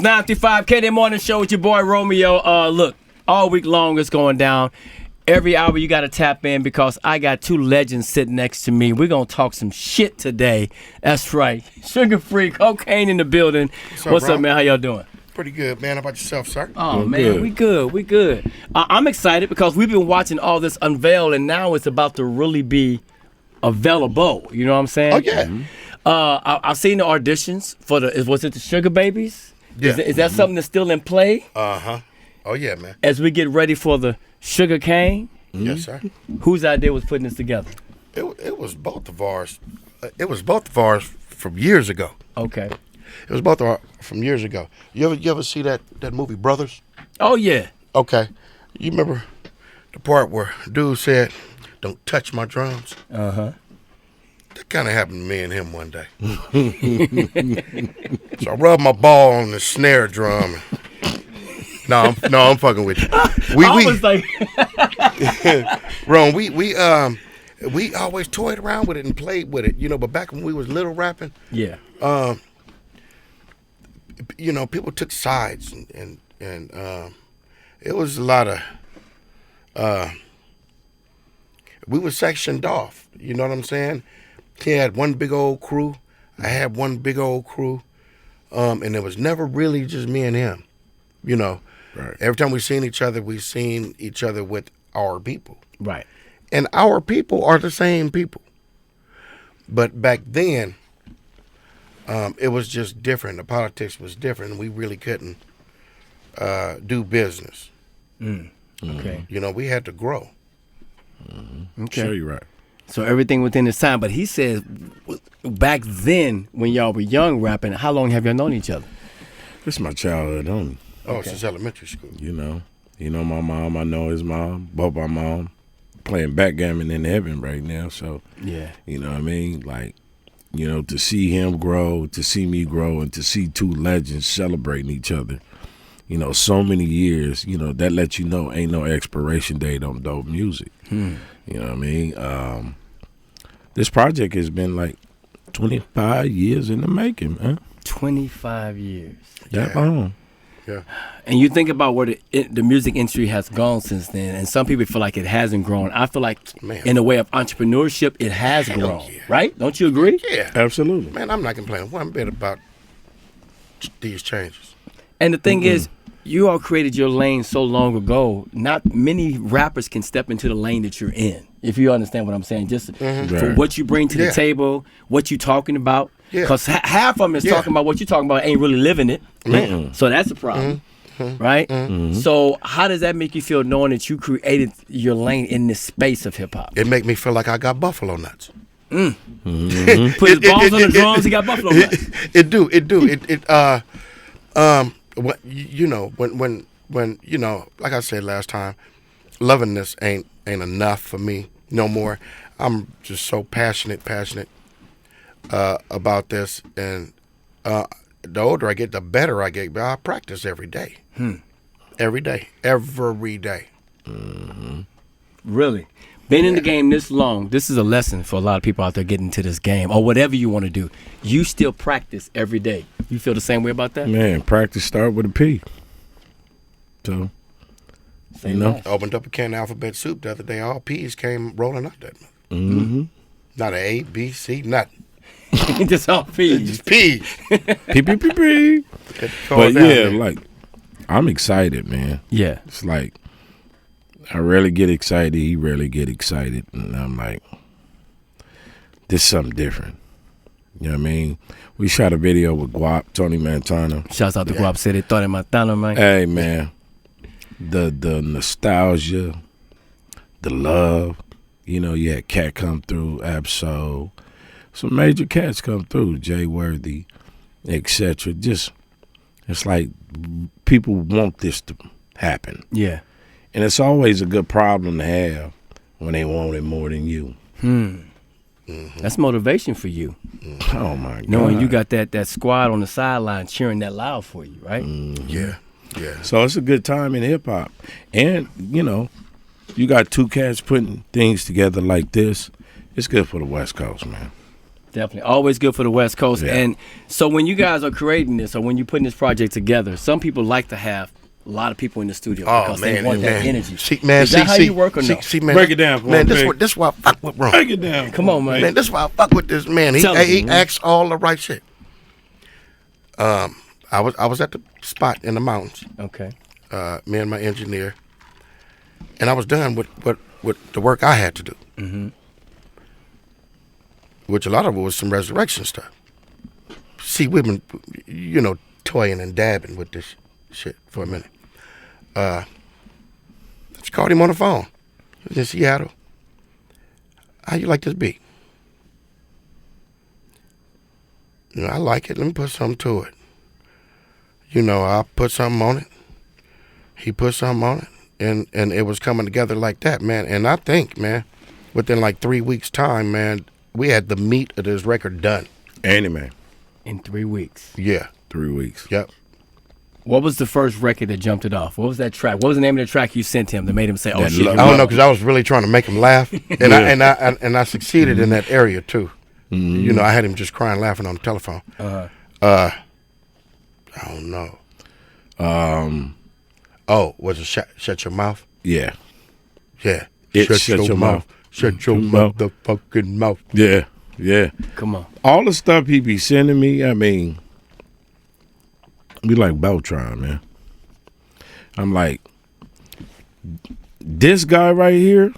935 KDAY Morning Show with your boy Romeo. Look, all week long it's going down. Every hour you got to tap in because I got two legends sitting next to me. We're going to talk some shit today. That's right. Sugar Free, Kokane in the building. What's up, man? How y'all doing? Pretty good, man. How about yourself, sir? Oh, man, we good. I'm excited because we've been watching all this unveil, and now it's about to really be available. You know what I'm saying? Oh, yeah. Mm-hmm. I've seen the auditions for was it the Sugar Babies? Yeah. Is that something that's still in play? Uh-huh. Oh, yeah, man. As we get ready for the SugaKane? Yes, sir. Whose idea was putting this together? It was both of ours. It was both of ours from years ago. Okay. It was both of ours from years ago. You ever see that movie Brothers? Oh, yeah. Okay. You remember the part where dude said, "Don't touch my drums"? Uh-huh. That kind of happened to me and him one day. So I rubbed my ball on the snare drum. No, I'm fucking with you. I was like, Ron, we always toyed around with it and played with it, you know. But back when we was little rapping, yeah, you know, people took sides and it was a lot of we were sectioned off. You know what I'm saying? He had one big old crew. I had one big old crew. And it was never really just me and him, you know. Right. Every time we seen each other with our people. right. And our people are the same people. But back then, it was just different. The politics was different. And we really couldn't do business. Okay. You know, we had to grow. Okay. Sure, you're right. So everything within his time. But he says back then, when y'all were young rapping, how long have y'all known each other? This is my childhood homie. Oh, since elementary school. You know my mom. I know his mom. Both my mom playing backgammon in heaven right now. So Yeah. you know what I mean. Like, you know, to see him grow, to see me grow, and to see two legends celebrating each other. You know, so many years. You know, that lets you know ain't no expiration date on dope music. You know what I mean? This project has been like 25 years in the making, man. 25 years. That Yeah. long. Yeah. And you think about where the music industry has gone since then, and some people feel like it hasn't grown. I feel like, Man. in a way of entrepreneurship, it has grown. yeah. Right? Don't you agree? Yeah. Absolutely. Man, I'm not complaining one bit about these changes. And the thing is, you all created your lane so long ago. Not many rappers can step into the lane that you're in, if you understand what I'm saying. Just for Right. what you bring to the Yeah. table, what you talking about. Yeah. Because half of them is Yeah. talking about what you're talking about, ain't really living it. Man. So that's a problem. Right? So how does that make you feel knowing that you created your lane in this space of hip hop? It make me feel like I got buffalo nuts. Put his balls on the drums, he got buffalo nuts. It do. What you know, when you know, like I said last time, loving this ain't enough for me no more. I'm just so passionate about this, and the older I get, the better I get. But I practice every day, every day. Really? Been in the game this long, this is a lesson for a lot of people out there getting into this game or whatever you want to do. You still practice every day. You feel the same way about that? Man, practice start with a P. So, Say you know. less. Opened up a can of alphabet soup the other day. All P's came rolling out that mother. Mm-hmm. Not an A, B, C, nothing. Just all fees. Just P's. P. But yeah, like, I'm excited, man. Yeah. It's like, I rarely get excited. He rarely get excited. And I'm like, this is something different. You know what I mean? We shot a video with Guap, Tony Montana. Shouts out to Guap City, Tony Montana, man. Hey, man. The nostalgia, the love. You know, you had Cat come through, Absol. Some major cats come through, Jay Worthy, etc. Just, it's like people want this to happen. Yeah. And it's always a good problem to have when they want it more than you. That's motivation for you. Oh, my God. Knowing you got that squad on the sideline cheering that loud for you, right? Yeah. So it's a good time in hip-hop. And, you know, you got two cats putting things together like this. It's good for the West Coast, man. Definitely. Always good for the West Coast. Yeah. And so when you guys are creating this or when you're putting this project together, some people like to have a lot of people in the studio because they want that energy. Is that how you work or no? See, man, Break it down for man. me, This why I fuck with Ron. Break it down. Come on, man. Man, this why I fuck with this man. He asks all the right shit. I was at the spot in the mountains. Okay. Me and my engineer, and I was done with the work I had to do. Mm-hmm. Which a lot of it was some resurrection stuff. See, we've been, toying and dabbing with this shit for a minute. Just called him on the phone. He was in Seattle. How you like this beat? I like it. Let me put something to it. I put something on it. He put something on it. And it was coming together like that, man. And I think, man, within like 3 weeks' time, man, we had the meat of this record done. Anime. In 3 weeks. Yeah. 3 weeks. Yep. What was the first record that jumped it off? What was that track? What was the name of the track you sent him that made him say, "Oh shit"? I don't know, because I was really trying to make him laugh, and I succeeded in that area too. Mm-hmm. I had him just crying, laughing on the telephone. I don't know. Was it shut your mouth? Yeah. Yeah. Shut your mouth. Shut your motherfucking mouth. Yeah. Yeah. Come on. All the stuff he be sending me, I mean, we like Beltron, man. I'm like, this guy right here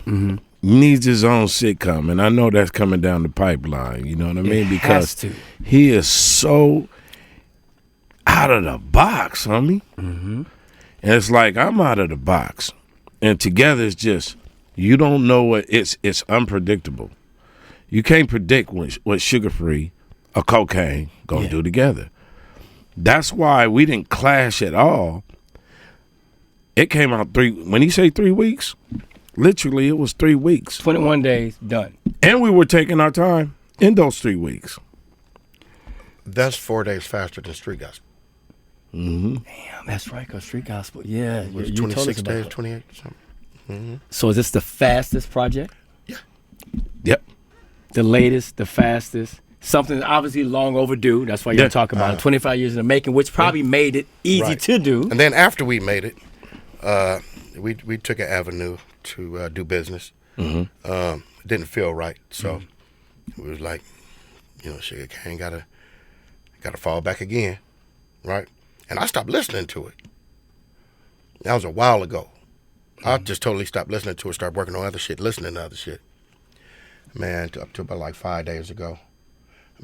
needs his own sitcom, and I know that's coming down the pipeline. You know what I mean? Because he is so out of the box, homie. Mm-hmm. And it's like I'm out of the box, and together it's just you don't know what it's unpredictable. You can't predict what Sugar Free or Kokane gonna do together. That's why we didn't clash at all. It came out when you say 3 weeks, literally it was 3 weeks. 21 days, done. And we were taking our time in those 3 weeks. That's 4 days faster than Street Gospel. Mm-hmm. Damn, that's right, because Street Gospel, yeah. It was you 26 told us days, about 28 something. Mm-hmm. So is this the fastest project? Yeah. Yep. The latest, the fastest? Something obviously long overdue. That's why you're talking about it. 25 years in the making, which probably made it easy to do. And then after we made it, we took an avenue to do business. Mm-hmm. It didn't feel right, so it was like, SugaKane gotta fall back again, right? And I stopped listening to it. That was a while ago. I just totally stopped listening to it, started working on other shit, listening to other shit. Man, up to about like 5 days ago,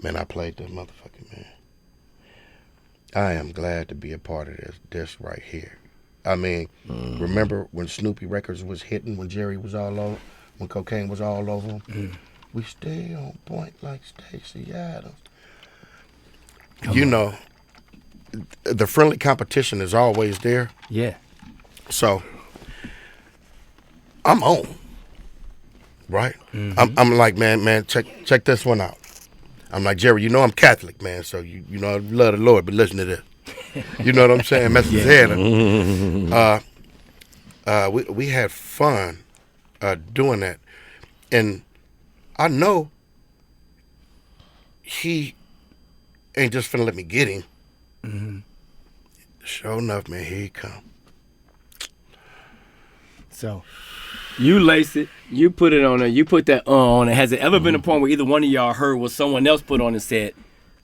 man, I played this motherfucking man. I am glad to be a part of this right here. I mean, remember when Snoopy Records was hitting, when Jerry was all over, when Kokane was all over him? We stay on point like Stacey Adams. The friendly competition is always there. Yeah. So I'm on, right? Mm-hmm. I'm like, man, check this one out. I'm like, Jerry, I'm Catholic, man, so you I love the Lord, but listen to this. You know what I'm saying? Mess his head up. We had fun doing that, and I know he ain't just finna let me get him. Mm-hmm. Sure enough, man, here he come. So you lace it, you put it on there, you put that on it. Has it ever been a point where either one of y'all heard what someone else put on and said,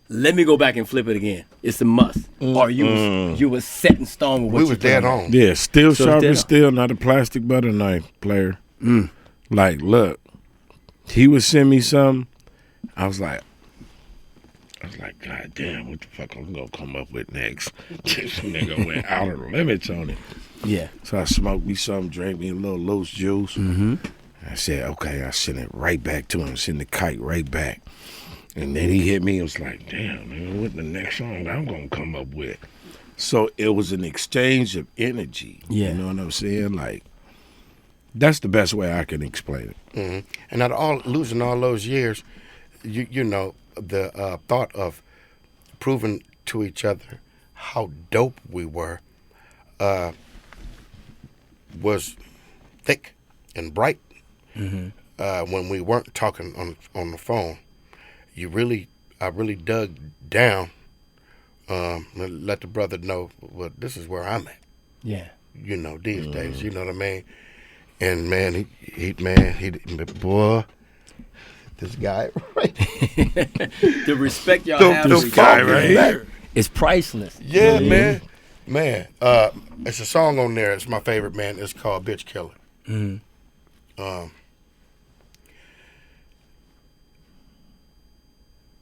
let me go back and flip it again? It's a must. Or you was set in stone with what we was dead on. Yeah, still sharp as steel, not a plastic butter knife player. Like, look, he would send me some. I was like, God damn, what the fuck I'm gonna come up with next? This nigga went out of the limits on it. Yeah. So I smoked me some, drank me a little loose juice. Mm-hmm. I said, okay, I sent it right back to him, send the kite right back. And then he hit me and was like, damn, man, what the next song I'm gonna come up with? So it was an exchange of energy. Yeah. You know what I'm saying? Like, that's the best way I can explain it. Mm-hmm. And out losing all those years, the thought of proving to each other how dope we were was thick and bright when we weren't talking on the phone. I really dug down. Let the brother know, well, this is where I'm at. Yeah. You know, these days, you know what I mean? And man, he boy, this guy, right? The respect y'all The- have the for each guy other right here. is priceless. Yeah, man. It's a song on there. It's my favorite, man. It's called "Bitch Killer."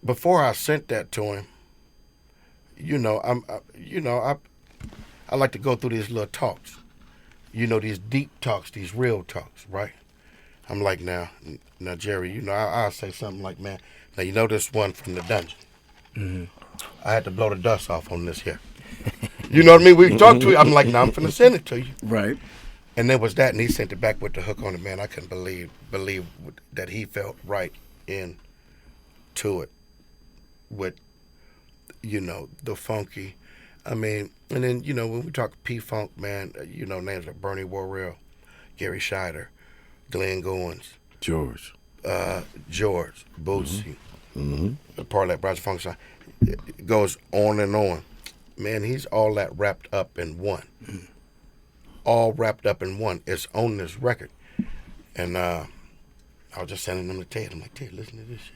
Before I sent that to him, you know, I like to go through these little talks. You know, these deep talks, these real talks, right? I'm like, now, Jerry, you know, I'll say something like, man, now you know this one from the dungeon. I had to blow the dust off on this here. You know what I mean? We talked to it. I'm like, now I'm finna send it to you. Right. And there was that, and he sent it back with the hook on it, man. I couldn't believe that he felt right into it with, you know, the funky. I mean, and then, you know, when we talk P-Funk, man, you know, names like Bernie Worrell, Gary Scheider, Glenn Goins, George, Bootsy, the Parlay, Roger Funk, it goes on and on. Man, he's all that wrapped up in one. All wrapped up in one. It's on this record. And I was just sending them to Ted. I'm like, Ted, listen to this shit.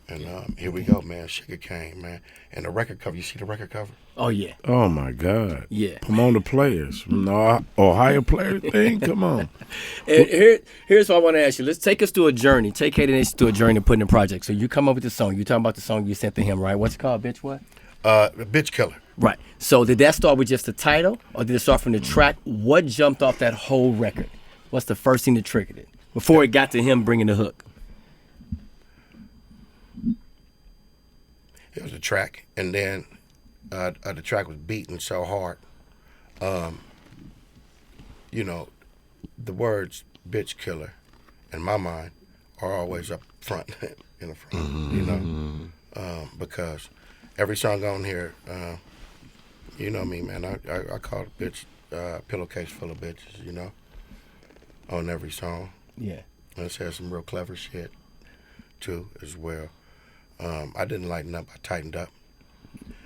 And here we go, man. SugaKane, man. And the record cover, you see the record cover? Oh, yeah. oh my God, Yeah. Pomona Players from the Ohio Player thing. Come on, And here's what I want to ask you. Let's take us through a journey. Take KDAY through a journey to put in a project. So you come up with the song. You're talking about the song you sent to him, right? What's it called, Bitch What? Bitch Killer. Right. So did that start with just the title, or did it start from the track? What jumped off that whole record? What's the first thing that triggered it before it got to him bringing the hook? It was a track, and then the track was beaten so hard. You know, the words "bitch killer" in my mind are always up front, in the front. You know, because every song on here, you know me, man. I call it "bitch" pillowcase full of bitches. You know, on every song. Yeah. And it has some real clever shit too, as well. I didn't lighten up. I tightened up.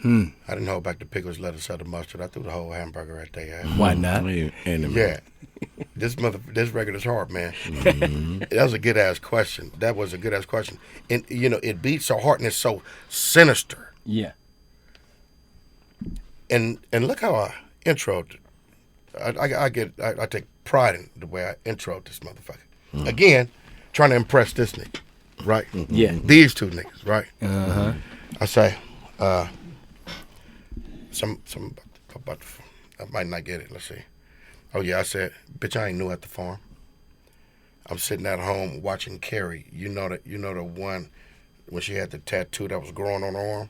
I didn't hold back the pickles, lettuce, or the mustard. I threw the whole hamburger at they ass. Why not? Yeah. This record is hard, man. That was a good ass question. That was a good ass question. And you know, it beats so hard and it's so sinister. Yeah. And look how I introed. I take pride in the way I introed this motherfucker. Again, trying to impress this nigga, right? Yeah. These two niggas, right? Uh-huh. I say, some about I might not get it. Let's see. Oh yeah, I said, bitch, I ain't new at the farm. I'm sitting at home watching Carrie. You know the one when she had the tattoo that was growing on her arm,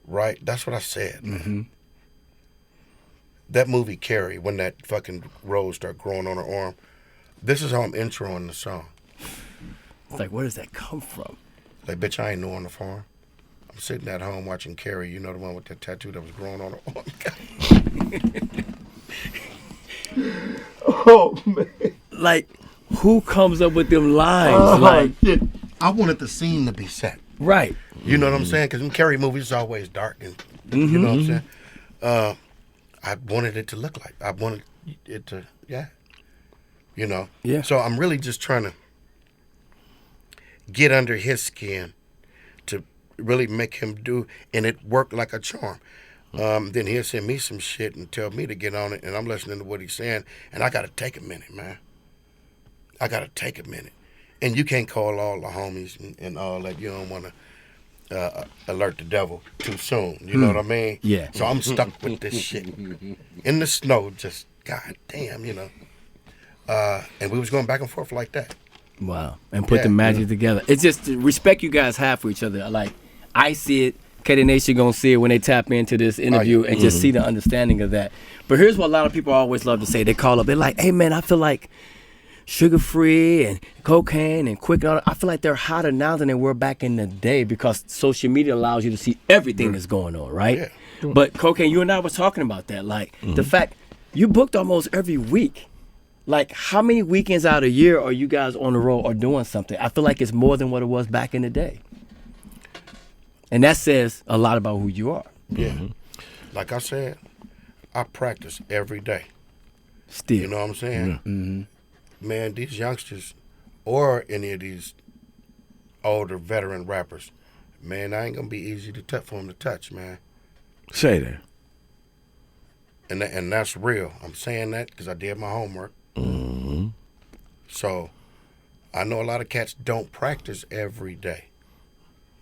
right? That's what I said. Man. That movie Carrie, when that fucking rose started growing on her arm. This is how I'm introing the song. It's like, where does that come from? Like, bitch, I ain't new on the farm. I'm sitting at home watching Carrie. You know the one with that tattoo that was growing on her arm. Oh man! Like, who comes up with them lines? Shit. I wanted the scene to be set. Right. You know what I'm saying? Because in Carrie movies, it's always dark, and you know what I'm saying. I wanted it to look like. I wanted it to, yeah. You know. Yeah. So I'm really just trying to get under his skin to really make him do, and it worked like a charm. Then he'll send me some shit and tell me to get on it, and I'm listening to what he's saying, and I got to take a minute, man. I got to take a minute. And you can't call all the homies and all that. You don't want to alert the devil too soon. You know what I mean? Yeah. So I'm stuck with this shit. In the snow, just, god damn, you know. And we was going back and forth like that. Wow. And put Yeah. the magic together. It's just the respect you guys have for each other. Like, I see it. KDAY Nation gonna see it when they tap into this interview and just see the understanding of that. But here's what a lot of people always love to say. They call up, they're like, hey man, I feel like Sugar Free and Kokane and Quick, and all that, I feel like they're hotter now than they were back in the day because social media allows you to see everything that's going on, right? Yeah. But Kokane, you and I was talking about that. Like, the fact you booked almost every week. Like, how many weekends out of a year are you guys on the road or doing something? I feel like it's more than what it was back in the day. And that says a lot about who you are. Yeah. Like I said, I practice every day. Still. You know what I'm saying? Man, these youngsters or any of these older veteran rappers, man, I ain't gonna be easy to for them to touch, man. Say that. And that's real. I'm saying that because I did my homework. So I know a lot of cats don't practice every day.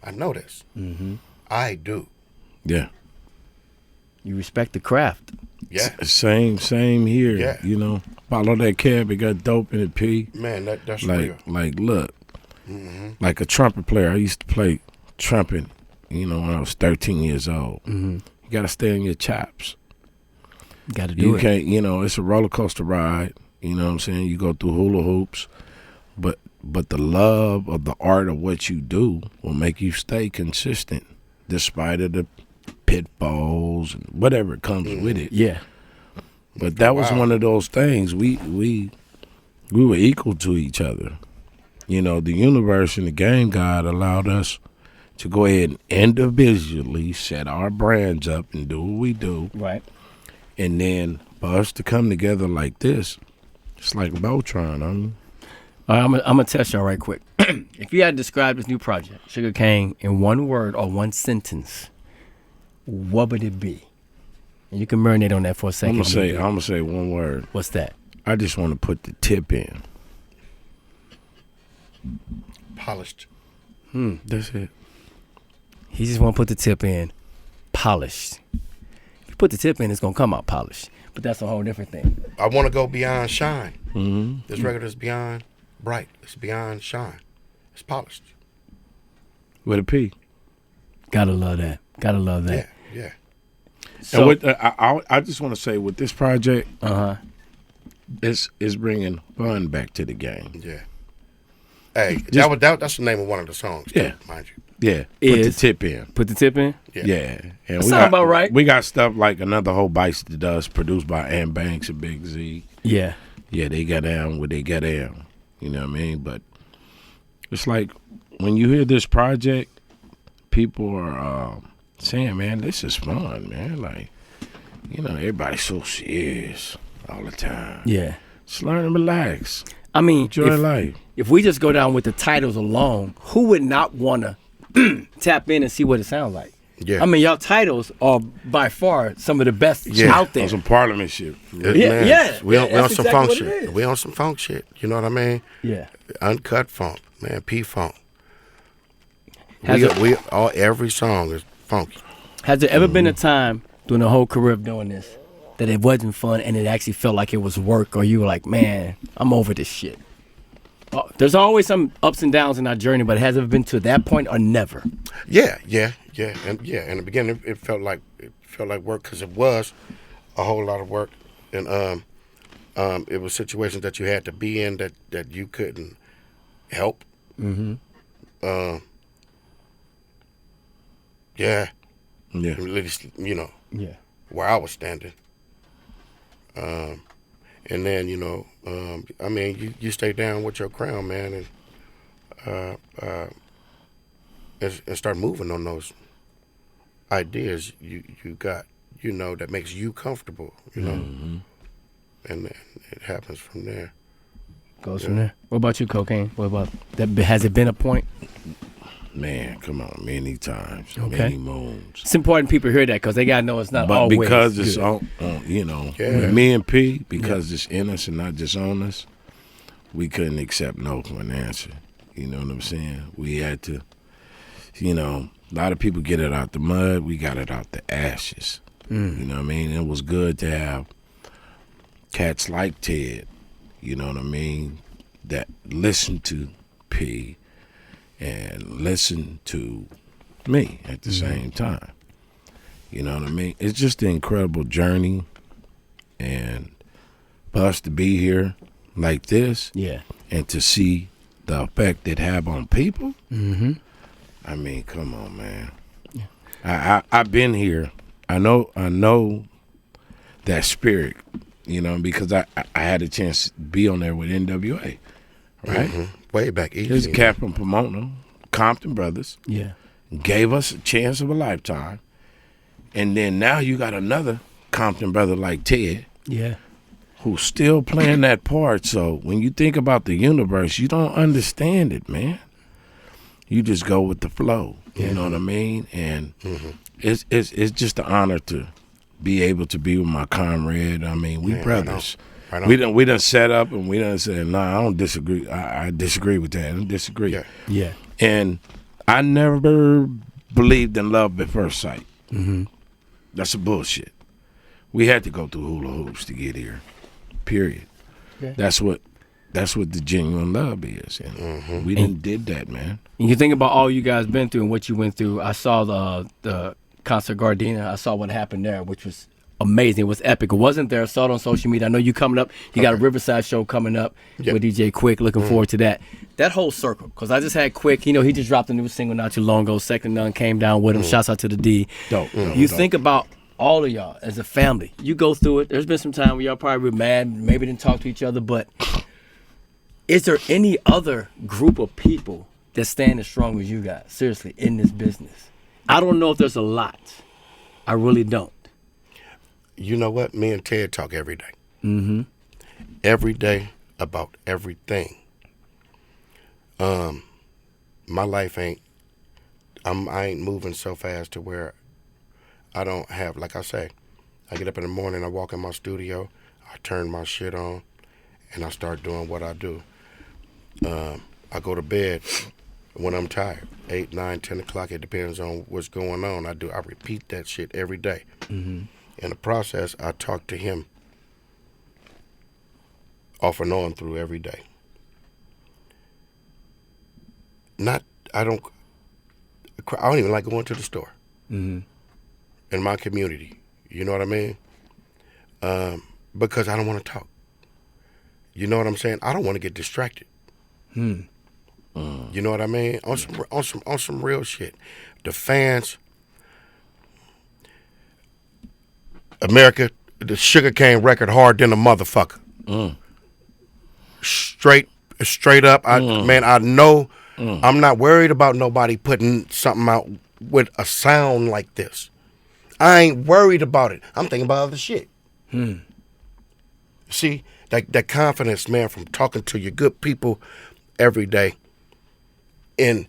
I know this. I do. Yeah. You respect the craft. Yeah. Same here. Yeah. You know, follow that cab. It got dope in it, P. Man, that's like, real. Like, look, like a trumpet player. I used to play trumpet, you know, when I was 13 years old. You got to stay on your chops. You got to do You it. can't, you know, it's a roller coaster ride. You know what I'm saying? You go through hula hoops, but the love of the art of what you do will make you stay consistent, despite of the pitfalls and whatever comes with it. Yeah. But that was one of those things. We were equal to each other. You know, the universe and the game God allowed us to go ahead and individually set our brands up and do what we do. Right. And then for us to come together like this, it's like Voltron. I'm gonna test y'all right quick. If you had to describe this new project, SugaKane, in one word or one sentence, what would it be? And you can marinate on that for a second. I'm gonna say one word. What's that? I just want to put the tip in. Polished. That's it. He just want to put the tip in, polished. If you put the tip in, it's gonna come out polished. But that's a whole different thing. I want to go beyond shine. This record is beyond bright. It's beyond shine. It's polished. With a P. Gotta love that. Gotta love that. Yeah. So, And with I just want to say with this project, it's bringing fun back to the game. Yeah. Hey, Just- that's the name of one of the songs, too, Yeah. mind you. Yeah, put the Is- tip in. put the tip in. Yeah, and That sound about right. We got stuff like Another Whole Bites the Dust, produced by Ann Banks and Big Z. Yeah. Yeah, they got down what they got down. You know what I mean? But it's like when you hear this project, people are saying, "Man, this is fun, man." Like, you know, everybody's so serious all the time. Yeah. Just learn and relax, I mean, enjoy life. if we just go down with the titles alone, who would not want to tap in and see what it sounds like? Yeah. I mean, y'all titles are by far some of the best Yeah. out there. On some Parliament shit. Yeah, We on that's some exactly funk what it shit. is. We on some funk shit. You know what I mean? Yeah. Uncut funk, man. P-funk. Has Every song is funky. Has there ever been a time during the whole career of doing this that it wasn't fun and it actually felt like it was work, or you were like, man, I'm over this shit? There's always some ups and downs in our journey, but has it ever been to that point or never? Yeah. In the beginning, it felt like work because it was a whole lot of work, and it was situations that you had to be in that you couldn't help. Yeah. Yeah. At least, you know, Yeah. where I was standing. And then, you know, I mean, you stay down with your crown, man, and start moving on those ideas you got, you know, that makes you comfortable, you know. And then it happens from there. Goes from there. What about you, Kokane? What about that? Has it been a point? Man, come on, many times, Okay. many moons. It's important people hear that because they gotta know it's not But always because it's good. on, you know, Yeah. with me and P, because it's in us and not just on us, we couldn't accept no for an answer. You know what I'm saying? We had to, you know, a lot of people get it out the mud. We got it out the ashes. You know what I mean? It was good to have cats like Ted, you know what I mean, that listen to P and listen to me at the same time. You know what I mean? It's just an incredible journey, and for us to be here like this, Yeah. and to see the effect it have on people. I mean, come on, man. I've been here. I know that spirit. You know, because I had a chance to be on there with NWA, right? Way back easy. Here's a cat from Pomona, Compton Brothers. Yeah. Gave us a chance of a lifetime. And then now you got another Compton brother like Ted. Yeah. Who's still playing that part. So when you think about the universe, you don't understand it, man. You just go with the flow. You know what I mean? And it's just an honor to be able to be with my comrade. I mean, we brothers. Right on. We done set up and we done said, nah, I don't disagree. I disagree with that. I don't disagree. Yeah. And I never believed in love at first sight. That's a bullshit. We had to go through hula hoops to get here. Period. Yeah. That's what the genuine love is. And we did that, man. And you think about all you guys been through and what you went through. I saw the concert Gardena. I saw what happened there, which was amazing. It was epic. It wasn't there. I saw it on social media. I know you coming up. You got a Riverside show coming up with DJ Quick. Looking forward to that. That whole circle. Because I just had Quick. You know, he just dropped a new single not too long ago. Second None came down with him. Shouts out to the D. Dope. You think about all of y'all as a family. You go through it. There's been some time where y'all probably were mad, maybe didn't talk to each other, but is there any other group of people that stand as strong as you guys, seriously, in this business? I don't know if there's a lot. I really don't. You know what? Me and Ted talk every day. Every day about everything. My life I ain't moving so fast to where I don't have, like I say, I get up in the morning, I walk in my studio, I turn my shit on, and I start doing what I do. I go to bed when I'm tired, 8, 9, 10 o'clock, it depends on what's going on. I repeat that shit every day. In the process, I talk to him off and on through every day. I don't even like going to the store. In my community, you know what I mean? Because I don't want to talk. You know what I'm saying? I don't want to get distracted. You know what I mean? On some real shit. The fans, America, the SugaKane record hard than a motherfucker. Straight up. Man, I know. I'm not worried about nobody putting something out with a sound like this. I ain't worried about it. I'm thinking about other shit. See, that confidence, man, from talking to your good people every day. And,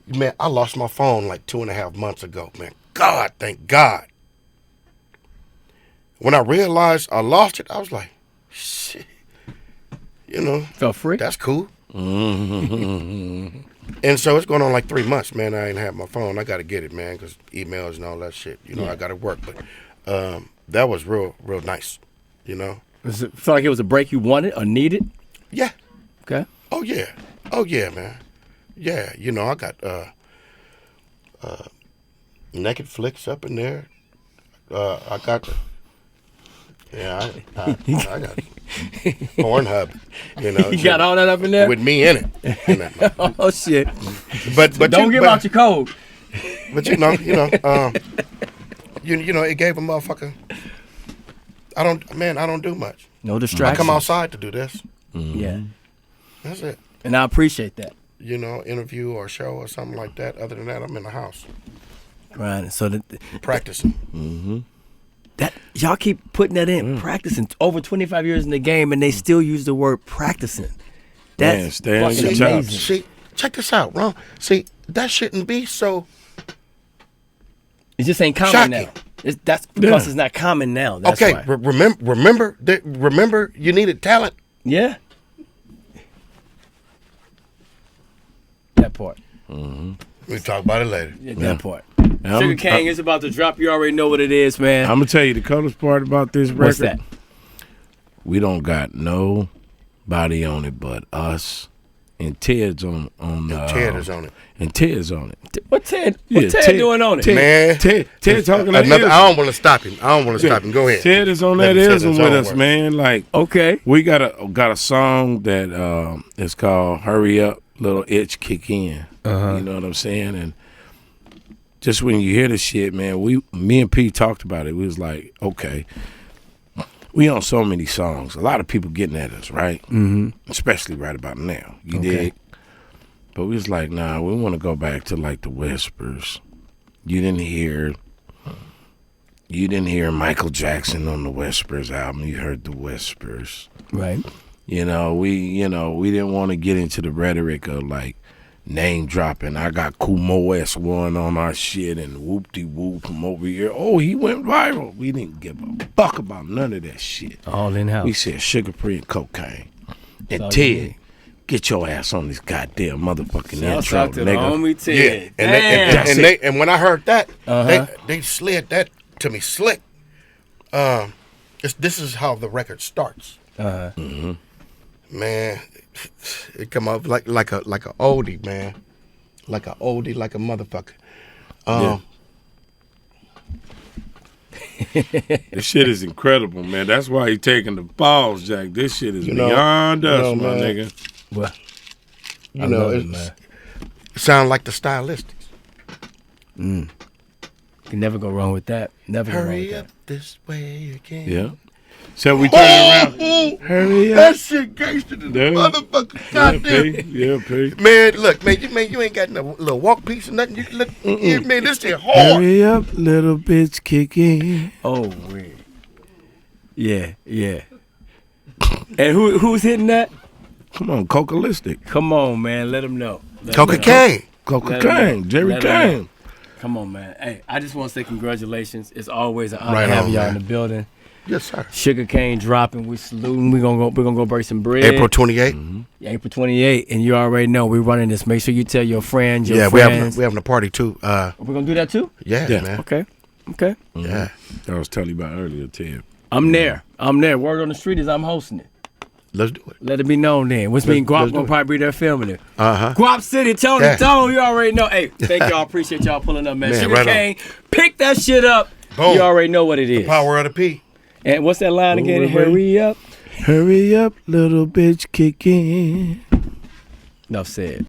man, I lost my phone like 2.5 months ago, man. God, thank God. When I realized I lost it, I was like, shit. You know. Felt free? That's cool. And so it's going on like 3 months, man. I ain't had my phone. I got to get it, man, because emails and all that shit. You know, I got to work. But that was real nice, you know. Does it feel like it was a break you wanted or needed? Yeah. Okay. Oh, yeah, man. Yeah, you know, I got Naked Flicks up in there. I got I got Pornhub, you know. You got all that up in there? With me in it. Oh, shit. But don't give out your code. But you know, you know, it gave a motherfucker. I don't do much. No distractions. I come outside to do this. Yeah. That's it. And I appreciate that. You know, interview or show or something like that. Other than that, I'm in the house. Right. So Practicing. that y'all keep putting that in, practicing. Over 25 years in the game, and they still use the word practicing. That's stay on your fucking job. amazing. See, check this out, Ron. See, that shouldn't be so. It just ain't common shocking. now. That's because it's not common now. That's Okay, why. remember you needed talent. Yeah. That part. We'll talk about it later. Yeah, that part. SugaKane is about to drop. You already know what it is, man. I'm gonna tell you the coolest part about this record. What's that? We don't got nobody on it but us and Ted's on. Ted is on it. And Ted's on it. What Ted doing on it? Man, Ted talking that another, ism. I don't want to stop him. Go ahead. Ted is on Let that him say ism his with own us, words. man. Like, Okay. we got a song that is called "Hurry Up, Little Itch Kick In." You know what I'm saying? And just when you hear the shit, man, me and P talked about it. We was like, okay, we on so many songs. A lot of people getting at us, right? Mm-hmm. Especially right about now. You Okay. dig? But we was like, nah, we want to go back to like the Whispers. You didn't hear Michael Jackson on the Whispers album. You heard the Whispers. Right. We didn't want to get into the rhetoric of like name dropping. I got Kumo S1 on our shit and whoop-de-whoop from over here. Oh, he went viral. We didn't give a fuck about none of that shit. All in house. We said Sugar Free and Kokane. And all you Ted, need. get your ass on this goddamn motherfucking Shouts intro, out to the nigga. homie Ted. Yeah, Damn. and when I heard that, Uh-huh. they slid that to me slick. This is how the record starts. Uh-huh. Mm-hmm. Man, it come up like a oldie, man, like a oldie, like a motherfucker. This shit is incredible, man. That's why he taking the balls, Jack. This shit is beyond us, my man. nigga. Well, You know, love it, it man. sound like the Stylistics. You can never go wrong with that. Never go wrong with Hurry that. up this way again. Yeah. So we turn around. Hurry up. That shit gangster to the Yeah. motherfucker. Yeah, Goddamn. P. Yeah, P. Man, look, man, you ain't got no little walk piece or nothing. You look, man, this shit hard. Hurry up, little bitch, kick in. Oh, weird. Yeah, yeah. And who's hitting that? Come on, Cocalistic. Come on, man. Let them know. Let 'em know. Kokane. Coca Let 'em Kane, know. Jerry Let 'em know. Kane. Come on, man. Hey, I just want to say congratulations. It's always an honor Right having on, y'all man. in the building. Yes, sir. SugaKane dropping. We saluting. We're gonna go break some bread. April 28th. Yeah, April 28th, and you already know we're running this. Make sure you tell your friends, your Yeah, friends. we having a party too. We're gonna do that too. Yeah, Yeah. man. Okay. Okay. Yeah. I was telling you about earlier, Ted. I'm there. Word on the street is I'm hosting it. Let's do it. Let it be known then. Which means Guap let's do gonna it. probably be there filming it. Uh-huh. Guap City, Tony, Yeah. Tone, you already know. Hey, thank y'all. Appreciate y'all pulling up, man. Man, Sugar right on. Cane, pick that shit up. Boom. You already know what it is. Power of the P. And what's that line again? wait. Hurry up. Hurry up, little bitch, kick in. Enough said.